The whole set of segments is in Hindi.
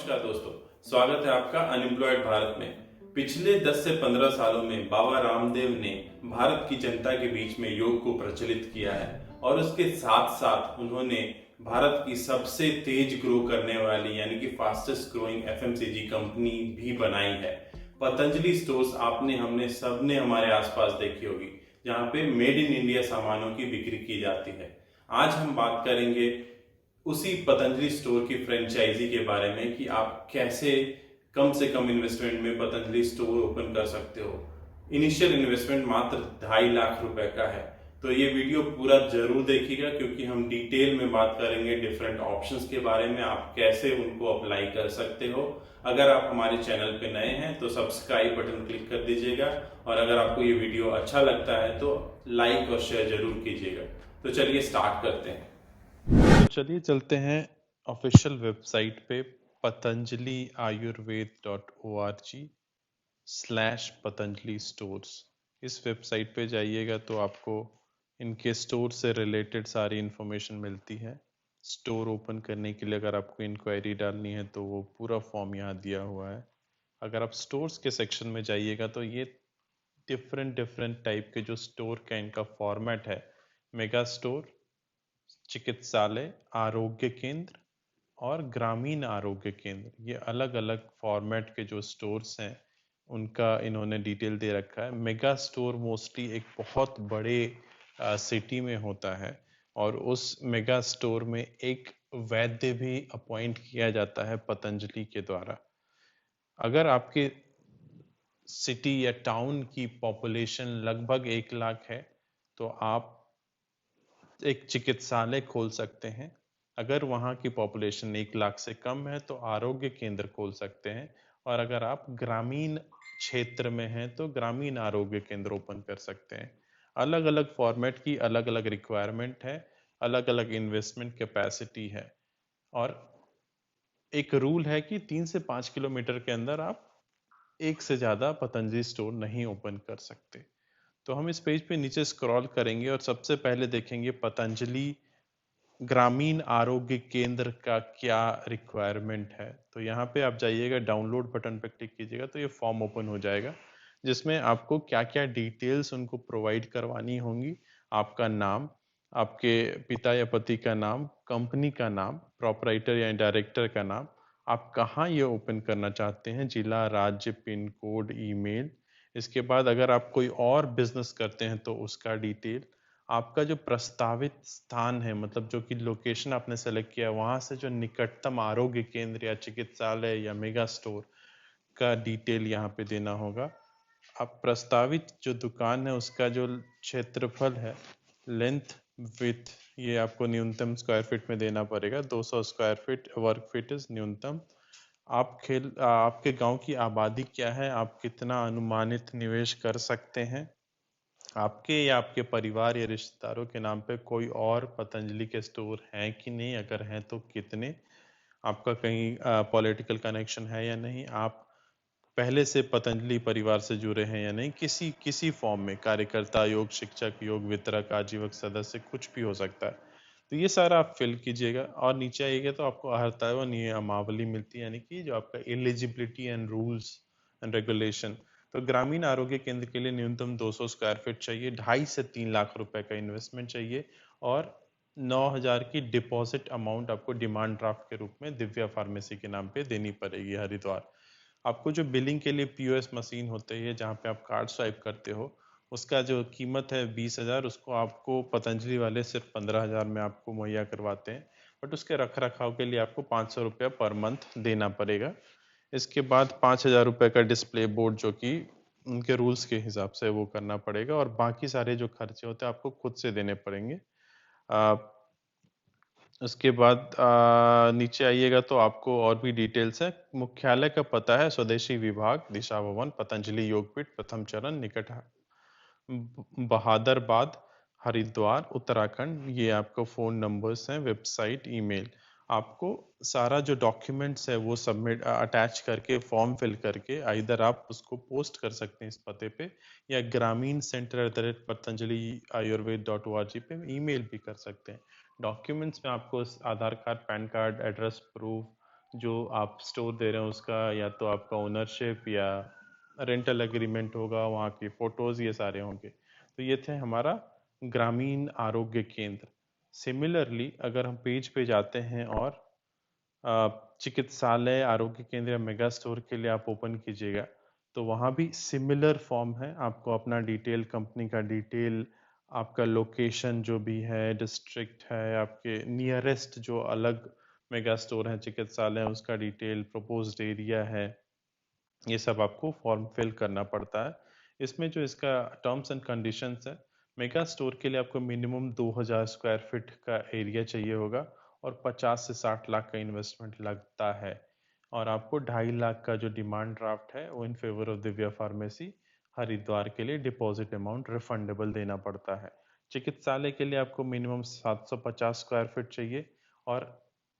नमस्कार दोस्तों, स्वागत है आपका अनएम्प्लॉयड भारत में। पिछले 10 से 15 सालों में बाबा रामदेव ने भारत की जनता के बीच में योग को प्रचलित किया है और उसके साथ साथ उन्होंने भारत की सबसे तेज ग्रो करने वाली यानी कि फास्टेस्ट ग्रोइंग एफएमसीजी कंपनी भी बनाई है। पतंजलि स्टोर्स आपने हमने सबने हमारे आसपास देखी होगी, जहाँ पे मेड इन इंडिया सामानों की बिक्री की जाती है। आज हम बात करेंगे उसी पतंजलि स्टोर की फ्रेंचाइजी के बारे में कि आप कैसे कम से कम इन्वेस्टमेंट में पतंजलि स्टोर ओपन कर सकते हो। इनिशियल इन्वेस्टमेंट मात्र 2.5 लाख रुपए का है। तो ये वीडियो पूरा जरूर देखिएगा, क्योंकि हम डिटेल में बात करेंगे डिफरेंट ऑप्शंस के बारे में, आप कैसे उनको अप्लाई कर सकते हो। अगर आप हमारे चैनल पे नए हैं तो सब्सक्राइब बटन क्लिक कर दीजिएगा, और अगर आपको ये वीडियो अच्छा लगता है तो लाइक और शेयर जरूर कीजिएगा। तो चलिए स्टार्ट करते हैं। तो चलिए चलते हैं ऑफिशियल वेबसाइट पे पतंजलि ayurved.org/पतंजलि स्टोर्स। इस वेबसाइट पे जाइएगा तो आपको इनके स्टोर से रिलेटेड सारी इन्फॉर्मेशन मिलती है। स्टोर ओपन करने के लिए अगर आपको इंक्वायरी डालनी है तो वो पूरा फॉर्म यहाँ दिया हुआ है। अगर आप स्टोर्स के सेक्शन में जाइएगा तो ये डिफरेंट डिफरेंट टाइप के जो स्टोर का इनका फॉर्मेट है, मेगा स्टोर, चिकित्सालय, आरोग्य केंद्र और ग्रामीण आरोग्य केंद्र, ये अलग अलग फॉर्मेट के जो स्टोर्स हैं उनका इन्होंने डिटेल दे रखा है। मेगा स्टोर मोस्टली एक बहुत बड़े सिटी में होता है और उस मेगा स्टोर में एक वैद्य भी अपॉइंट किया जाता है पतंजलि के द्वारा। अगर आपके सिटी या टाउन की पॉपुलेशन लगभग 1 लाख है तो आप एक चिकित्सालय खोल सकते हैं। अगर वहाँ की पॉपुलेशन 1 लाख से कम है तो आरोग्य केंद्र खोल सकते हैं, और अगर आप ग्रामीण क्षेत्र में हैं तो ग्रामीण आरोग्य केंद्र ओपन कर सकते हैं। अलग अलग फॉर्मेट की अलग अलग रिक्वायरमेंट है, अलग अलग इन्वेस्टमेंट कैपेसिटी है, और एक रूल है कि 3 से 5 किलोमीटर के अंदर आप एक से ज़्यादा पतंजलि स्टोर नहीं ओपन कर सकते। तो हम इस पेज पे नीचे स्क्रॉल करेंगे और सबसे पहले देखेंगे पतंजलि ग्रामीण आरोग्य केंद्र का क्या रिक्वायरमेंट है। तो यहाँ पे आप जाइएगा, डाउनलोड बटन पे क्लिक कीजिएगा तो ये फॉर्म ओपन हो जाएगा, जिसमें आपको क्या क्या डिटेल्स उनको प्रोवाइड करवानी होंगी। आपका नाम, आपके पिता या पति का नाम, कंपनी का नाम, प्रोपराइटर या डायरेक्टर का नाम, आप कहाँ ये ओपन करना चाहते हैं, जिला, राज्य, पिन कोड, ईमेल। इसके बाद अगर आप कोई और बिजनेस करते हैं तो उसका डिटेल, आपका जो प्रस्तावित स्थान है, मतलब जो कि लोकेशन आपने सेलेक्ट किया, वहाँ से जो निकटतम आरोग्य केंद्र या चिकित्सालय या मेगा स्टोर का डिटेल यहाँ पे देना होगा। आप प्रस्तावित जो दुकान है उसका जो क्षेत्रफल है, लेंथ, विथ, ये आपको न्यूनतम स्क्वायर फीट में देना पड़ेगा। 200 स्क्वायर फीट वर्ग फीट इज न्यूनतम। आपके गांव की आबादी क्या है, आप कितना अनुमानित निवेश कर सकते हैं, आपके या आपके परिवार या रिश्तेदारों के नाम पे कोई और पतंजलि के स्टोर हैं कि नहीं, अगर हैं तो कितने, आपका कहीं पॉलिटिकल कनेक्शन है या नहीं, आप पहले से पतंजलि परिवार से जुड़े हैं या नहीं, किसी किसी फॉर्म में, कार्यकर्ता, योग शिक्षक, योग वितरक, आजीवक सदस्य, कुछ भी हो सकता है। तो ये सारा आप फिल कीजिएगा और नीचे आइएगा तो आपको हर नियमावली मिलती है, यानी कि जो आपका eligibility and rules and regulation. तो ग्रामीण आरोग्य केंद्र के लिए न्यूनतम 200 स्क्वायर फीट चाहिए, 2.5 से 3 लाख रुपए का इन्वेस्टमेंट चाहिए, और 9,000 की डिपॉजिट अमाउंट आपको डिमांड ड्राफ्ट के रूप में दिव्या फार्मेसी के नाम पे देनी पड़ेगी, हरिद्वार। आपको जो बिलिंग के लिए पीओएस मशीन होते हैं जहाँ पे आप कार्ड स्वाइप करते हो, उसका जो कीमत है 20,000, उसको आपको पतंजलि वाले सिर्फ 15,000 में आपको मुहैया करवाते हैं, बट उसके रख रखाव के लिए आपको 500 रुपया पर मंथ देना पड़ेगा। इसके बाद 5,000 रुपये का डिस्प्ले बोर्ड, जो कि उनके रूल्स के हिसाब से वो करना पड़ेगा, और बाकी सारे जो खर्चे होते हैं आपको खुद से देने पड़ेंगे। उसके बाद नीचे आइएगा तो आपको और भी डिटेल्स है। मुख्यालय का पता है स्वदेशी विभाग, दिशा भवन, पतंजलि योगपीठ, प्रथम चरण, निकट बहादुराबाद, हरिद्वार, उत्तराखंड। ये आपको फ़ोन नंबर्स हैं, वेबसाइट, ईमेल। आपको सारा जो डॉक्यूमेंट्स है वो सबमिट अटैच करके, फॉर्म फिल करके इधर आप उसको पोस्ट कर सकते हैं इस पते पे, या ग्रामीण सेंटर @पतंजलि ayurved.org पे ईमेल भी कर सकते हैं। डॉक्यूमेंट्स में आपको Aadhaar card, PAN card, address proof, जो आप स्टोर दे रहे हैं उसका या तो आपका ओनरशिप या रेंटल एग्रीमेंट होगा, वहाँ की फ़ोटोज़ ये सारे होंगे। तो ये थे हमारा ग्रामीण आरोग्य केंद्र। सिमिलरली अगर हम पेज पे जाते हैं और चिकित्सालय आरोग्य केंद्र या मेगा स्टोर के लिए आप ओपन कीजिएगा, तो वहाँ भी सिमिलर फॉर्म है। आपको अपना डिटेल, कंपनी का डिटेल, आपका लोकेशन जो भी है, डिस्ट्रिक्ट है, आपके नियरेस्ट जो अलग मेगा स्टोर है, चिकित्सालय है, उसका डिटेल, प्रपोज्ड एरिया है, ये सब आपको फॉर्म फिल करना पड़ता है। इसमें जो इसका टर्म्स एंड कंडीशंस है, मेगा स्टोर के लिए आपको मिनिमम 2000 स्क्वायर फीट का एरिया चाहिए होगा और 50 से 60 लाख का इन्वेस्टमेंट लगता है। और आपको 2.5 लाख का जो डिमांड ड्राफ्ट है वो in favour of Divya pharmacy Haridwar के लिए डिपॉजिट अमाउंट रिफंडेबल देना पड़ता है। चिकित्सालय के लिए आपको मिनिमम 750 स्क्वायर फीट चाहिए और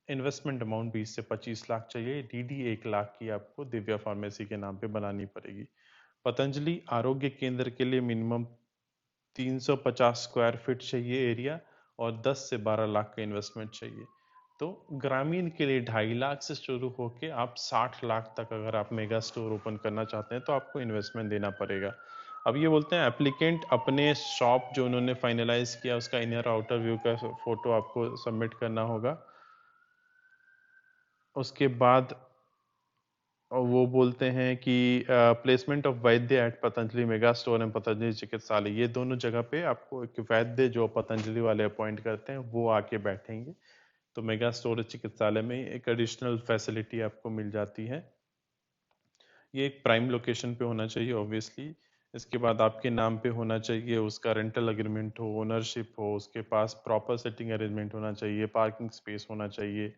इन्वेस्टमेंट अमाउंट 20 से 25 लाख चाहिए। डीडी 1 लाख की आपको दिव्या फार्मेसी के नाम पे बनानी पड़ेगी। पतंजलि आरोग्य केंद्र के लिए मिनिमम 350 स्क्वायर फीट चाहिए एरिया और 10 से 12 लाख का इन्वेस्टमेंट चाहिए। तो ग्रामीण के लिए 2.5 लाख से शुरू होके आप 60 लाख तक अगर आप मेगा स्टोर ओपन करना चाहते हैं तो आपको इन्वेस्टमेंट देना पड़ेगा। अब ये बोलते हैं एप्लीकेंट अपने शॉप जो उन्होंने फाइनलाइज किया उसका इनर आउटर व्यू का फोटो आपको सबमिट करना होगा। उसके बाद वो बोलते हैं कि placement of vaidya at Patanjali mega store and Patanjali Chikitsalaya, ये दोनों जगह पे आपको एक वैद्य जो पतंजलि वाले अपॉइंट करते हैं वो आके बैठेंगे। तो मेगा स्टोर चिकित्सालय में एक एडिशनल फैसिलिटी आपको मिल जाती है। ये एक प्राइम लोकेशन पे होना चाहिए ऑब्वियसली। इसके बाद आपके नाम पे होना चाहिए, उसका रेंटल एग्रीमेंट हो, ओनरशिप हो, उसके पास प्रॉपर सेटिंग अरेंजमेंट होना चाहिए, पार्किंग स्पेस होना चाहिए,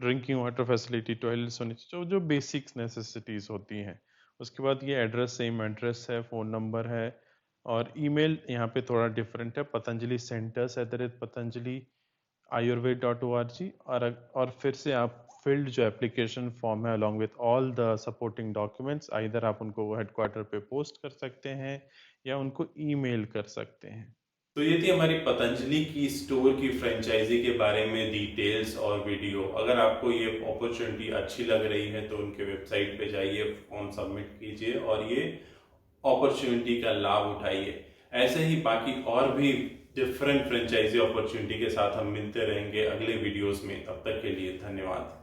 ड्रिंकिंग वाटर फैसिलिटी, टॉयलेट्स होने चाहिए, जो बेसिक्स नेसेसिटीज़ होती हैं। उसके बाद ये एड्रेस सेम एड्रेस है, फ़ोन नंबर है और ईमेल यहाँ पे थोड़ा डिफरेंट है, पतंजलि सेंटर्स @patanjali ayurved.org। और फिर से आप फिल्ड जो एप्लीकेशन फॉर्म है along with all the supporting documents, either आप उनको हेडक्वार्टर पे पोस्ट कर सकते हैं या उनको ईमेल कर सकते हैं। तो ये थी हमारी पतंजलि की स्टोर की फ्रेंचाइजी के बारे में डिटेल्स और वीडियो। अगर आपको ये अपॉर्चुनिटी अच्छी लग रही है तो उनके वेबसाइट पे जाइए, फॉर्म सबमिट कीजिए और ये अपॉर्चुनिटी का लाभ उठाइए। ऐसे ही बाकी और भी डिफरेंट फ्रेंचाइजी अपॉर्चुनिटी के साथ हम मिलते रहेंगे अगले वीडियोस में। तब तक के लिए धन्यवाद।